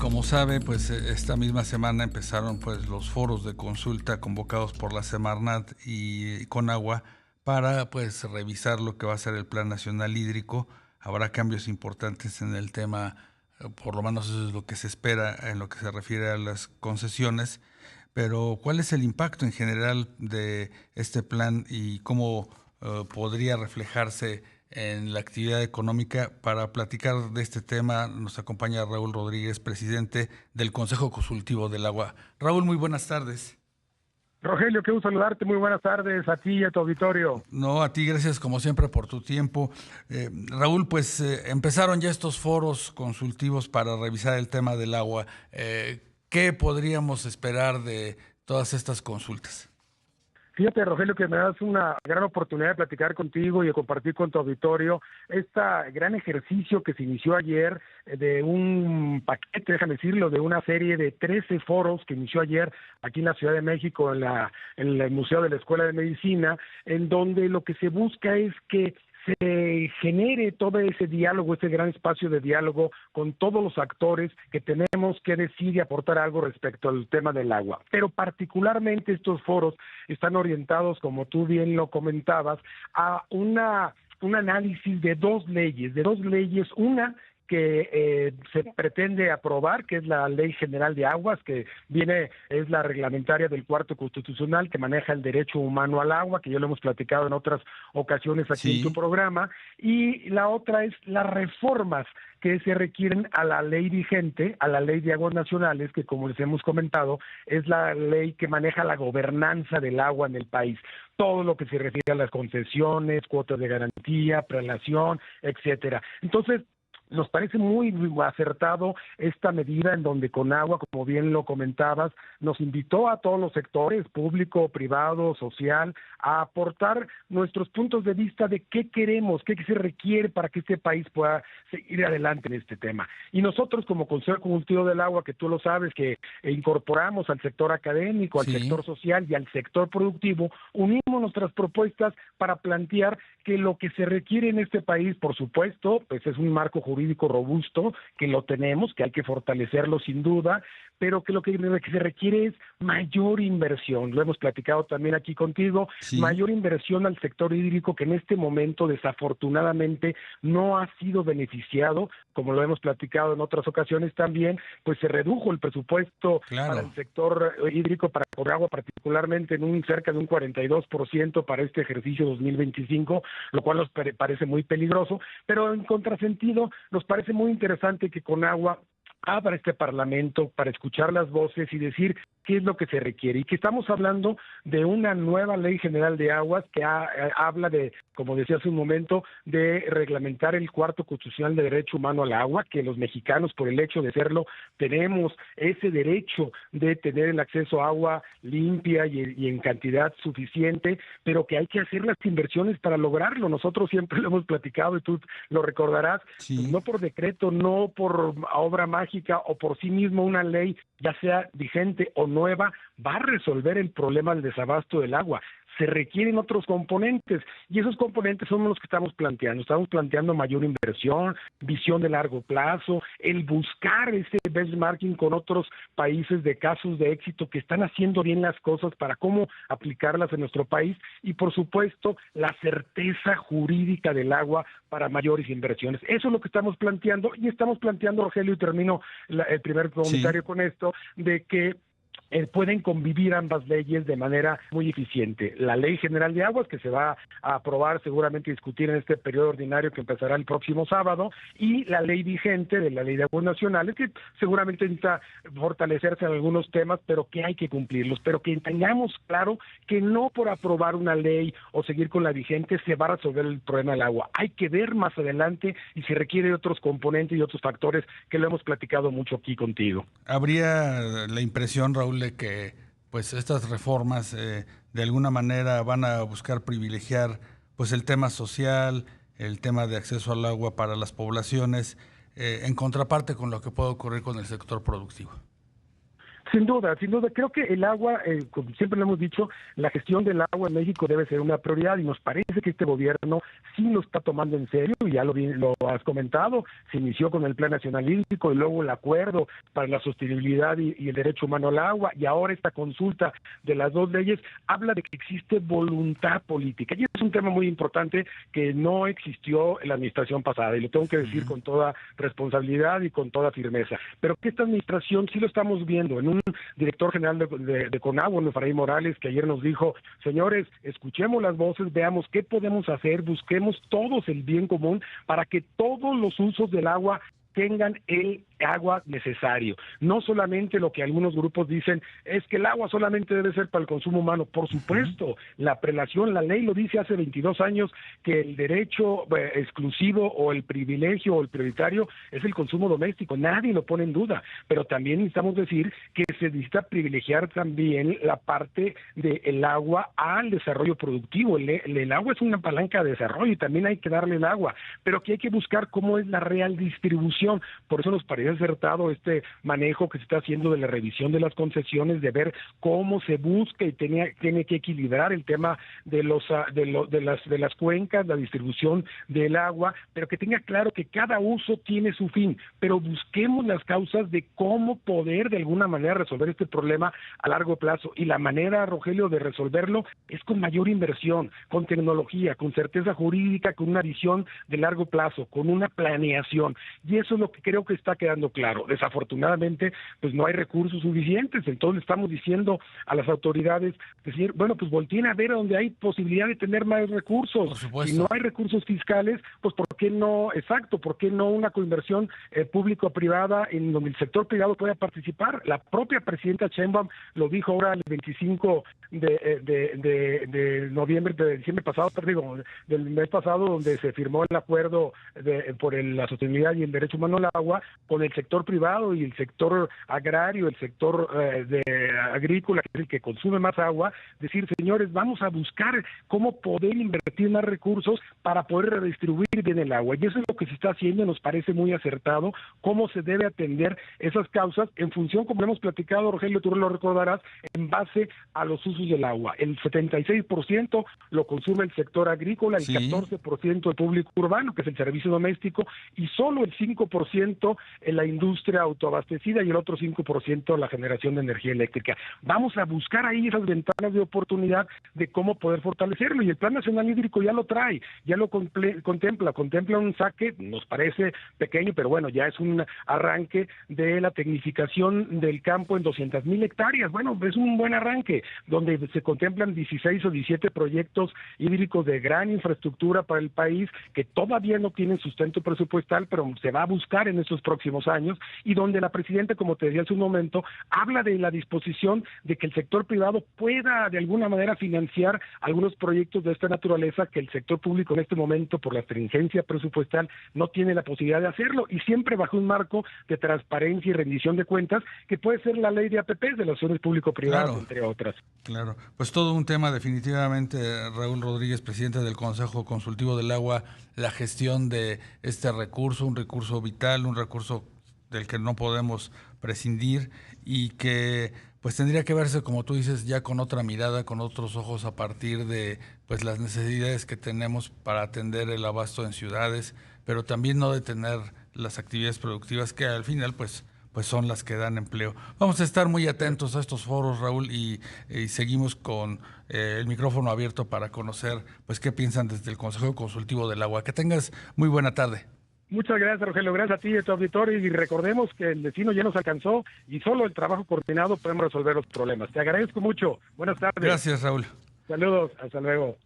Como sabe, pues esta misma semana empezaron pues los foros de consulta convocados por la Semarnat y Conagua para pues revisar lo que va a ser el Plan Nacional Hídrico. Habrá cambios importantes en el tema, por lo menos eso es lo que se espera en lo que se refiere a las concesiones. Pero ¿cuál es el impacto en general de este plan y cómo podría reflejarse en la actividad económica? Para platicar de este tema nos acompaña Raúl Rodríguez, presidente del Consejo Consultivo del Agua. Raúl, muy buenas tardes. Rogelio, qué gusto saludarte, muy buenas tardes a ti y a tu auditorio. No, a ti gracias como siempre por tu tiempo. Raúl, pues empezaron ya estos foros consultivos para revisar el tema del agua. ¿Qué podríamos esperar de todas estas consultas? Fíjate, Rogelio, que me das una gran oportunidad de platicar contigo y de compartir con tu auditorio este gran ejercicio que se inició ayer de un paquete, déjame decirlo, de una serie de 13 foros que inició ayer aquí en la Ciudad de México, en el Museo de la Escuela de Medicina, en donde lo que se busca es que se genere todo ese diálogo, ese gran espacio de diálogo con todos los actores que tenemos que decir y aportar algo respecto al tema del agua. Pero particularmente estos foros están orientados, como tú bien lo comentabas, a un análisis de dos leyes, una que se pretende aprobar, que es la Ley General de Aguas, que es la reglamentaria del Cuarto Constitucional, que maneja el derecho humano al agua, que ya lo hemos platicado en otras ocasiones aquí en tu programa, y la otra es las reformas que se requieren a la ley vigente, a la Ley de Aguas Nacionales, que como les hemos comentado, es la ley que maneja la gobernanza del agua en el país. Todo lo que se refiere a las concesiones, cuotas de garantía, prelación, etcétera. Entonces, nos parece muy acertado esta medida en donde Conagua, como bien lo comentabas, nos invitó a todos los sectores, público, privado, social, a aportar nuestros puntos de vista de qué queremos, qué se requiere para que este país pueda seguir adelante en este tema. Y nosotros como Consejo Consultivo del Agua, que tú lo sabes, que incorporamos al sector académico, al sector social y al sector productivo, unimos nuestras propuestas para plantear que lo que se requiere en este país, por supuesto, pues es un marco jurídico robusto, que lo tenemos, que hay que fortalecerlo sin duda, pero que lo que se requiere es mayor inversión. Lo hemos platicado también aquí contigo, mayor inversión al sector hídrico, que en este momento desafortunadamente no ha sido beneficiado, como lo hemos platicado en otras ocasiones también, pues se redujo el presupuesto para el sector hídrico, para Conagua particularmente en cerca de un 42% para este ejercicio 2025, lo cual nos parece muy peligroso, pero en contrasentido nos parece muy interesante que Conagua abra este Parlamento para escuchar las voces y decir qué es lo que se requiere, y que estamos hablando de una nueva Ley General de Aguas que habla de, como decía hace un momento, de reglamentar el Cuarto Constitucional de Derecho Humano al Agua, que los mexicanos, por el hecho de serlo, tenemos ese derecho de tener el acceso a agua limpia y en cantidad suficiente, pero que hay que hacer las inversiones para lograrlo. Nosotros siempre lo hemos platicado y tú lo recordarás, no por decreto, no por obra mágica o por sí mismo una ley, ya sea vigente o nueva, va a resolver el problema del desabasto del agua. Se requieren otros componentes, y esos componentes son los que estamos planteando. Estamos planteando mayor inversión, visión de largo plazo, el buscar ese benchmarking con otros países de casos de éxito que están haciendo bien las cosas para cómo aplicarlas en nuestro país, y por supuesto la certeza jurídica del agua para mayores inversiones. Eso es lo que estamos planteando, y estamos planteando, Rogelio, y termino el primer comentario con esto, de que pueden convivir ambas leyes de manera muy eficiente. La Ley General de Aguas, que se va a aprobar, seguramente discutir en este periodo ordinario que empezará el próximo sábado, y la ley vigente de la Ley de Aguas Nacionales, que seguramente necesita fortalecerse en algunos temas, pero que hay que cumplirlos, pero que tengamos claro que no por aprobar una ley o seguir con la vigente se va a resolver el problema del agua. Hay que ver más adelante y se requiere otros componentes y otros factores que lo hemos platicado mucho aquí contigo. Habría la impresión, Raúl, de que pues estas reformas de alguna manera van a buscar privilegiar pues el tema social, el tema de acceso al agua para las poblaciones, en contraparte con lo que puede ocurrir con el sector productivo. Sin duda, sin duda. Creo que el agua, como siempre lo hemos dicho, la gestión del agua en México debe ser una prioridad y nos parece que este gobierno sí lo está tomando en serio y ya lo has comentado. Se inició con el Plan Nacional Hídrico y luego el Acuerdo para la Sostenibilidad y el Derecho Humano al Agua, y ahora esta consulta de las dos leyes habla de que existe voluntad política. Y es un tema muy importante que no existió en la administración pasada, y lo tengo que decir con toda responsabilidad y con toda firmeza. Pero que esta administración sí lo estamos viendo en un director general de Conagua, Efraín Morales, que ayer nos dijo: señores, escuchemos las voces, veamos qué podemos hacer, busquemos todos el bien común para que todos los usos del agua tengan el agua necesario. No solamente lo que algunos grupos dicen, es que el agua solamente debe ser para el consumo humano. Por supuesto, la prelación, la ley lo dice hace 22 años, que el derecho exclusivo o el privilegio o el prioritario es el consumo doméstico. Nadie lo pone en duda, pero también necesitamos decir que se necesita privilegiar también la parte del agua al desarrollo productivo. El agua es una palanca de desarrollo y también hay que darle el agua, pero que hay que buscar cómo es la real distribución. Por eso nos parece acertado este manejo que se está haciendo de la revisión de las concesiones, de ver cómo se busca y tiene que equilibrar el tema de las cuencas, la distribución del agua, pero que tenga claro que cada uso tiene su fin, pero busquemos las causas de cómo poder de alguna manera resolver este problema a largo plazo, y la manera, Rogelio, de resolverlo es con mayor inversión, con tecnología, con certeza jurídica, con una visión de largo plazo, con una planeación, y eso es lo que creo que está quedando claro. Desafortunadamente, pues no hay recursos suficientes, entonces estamos diciendo a las autoridades, decir, bueno, pues volteen a ver donde hay posibilidad de tener más recursos. Por supuesto. Si no hay recursos fiscales, pues ¿por qué no? Exacto, ¿por qué no una coinversión público-privada en donde el sector privado pueda participar? La propia presidenta Sheinbaum lo dijo ahora el 25 de noviembre, de diciembre pasado, perdón, del mes pasado, donde se firmó el acuerdo por la sostenibilidad y el derecho humano al agua con el sector privado y el sector agrario, el sector agrícola, que es el que consume más agua. Decir, señores, vamos a buscar cómo poder invertir más recursos para poder redistribuir bien el agua, y eso es lo que se está haciendo. Nos parece muy acertado cómo se debe atender esas causas en función, como hemos platicado, Rogelio, tú lo recordarás, en base a los usos del agua. El 76% lo consume el sector agrícola, el 14% el público urbano, que es el servicio doméstico, y solo el 5% en la industria autoabastecida y el otro 5% la generación de energía eléctrica. Vamos a buscar ahí esas ventanas de oportunidad de cómo poder fortalecerlo, y el Plan Nacional Hídrico ya lo trae, ya lo contempla un saque, nos parece pequeño, pero bueno, ya es un arranque de la tecnificación del campo en 200,000 hectáreas. Bueno, es un buen arranque, donde se contemplan 16 o 17 proyectos hídricos de gran infraestructura para el país, que todavía no tienen sustento presupuestal, pero se va a buscar en estos próximos años, y donde la presidenta, como te decía hace un momento, habla de la disposición de que el sector privado pueda de alguna manera financiar algunos proyectos de esta naturaleza que el sector público en este momento, por la stringencia presupuestal, no tiene la posibilidad de hacerlo, y siempre bajo un marco de transparencia y rendición de cuentas, que puede ser la ley de APPs, de las acciones público-privadas, claro, entre otras. Claro, pues todo un tema definitivamente, Raúl Rodríguez, presidente del Consejo Consultivo del Agua, la gestión de este recurso, un recurso vital, un recurso del que no podemos prescindir y que pues tendría que verse, como tú dices, ya con otra mirada, con otros ojos, a partir de pues las necesidades que tenemos para atender el abasto en ciudades, pero también no detener las actividades productivas que al final pues son las que dan empleo. Vamos a estar muy atentos a estos foros, Raúl, y seguimos con el micrófono abierto para conocer pues qué piensan desde el Consejo Consultivo del Agua. Que tengas muy buena tarde. Muchas gracias, Rogelio. Gracias a ti y a tu auditorio, y recordemos que el destino ya nos alcanzó y solo el trabajo coordinado podemos resolver los problemas. Te agradezco mucho. Buenas tardes. Gracias, Raúl. Saludos. Hasta luego.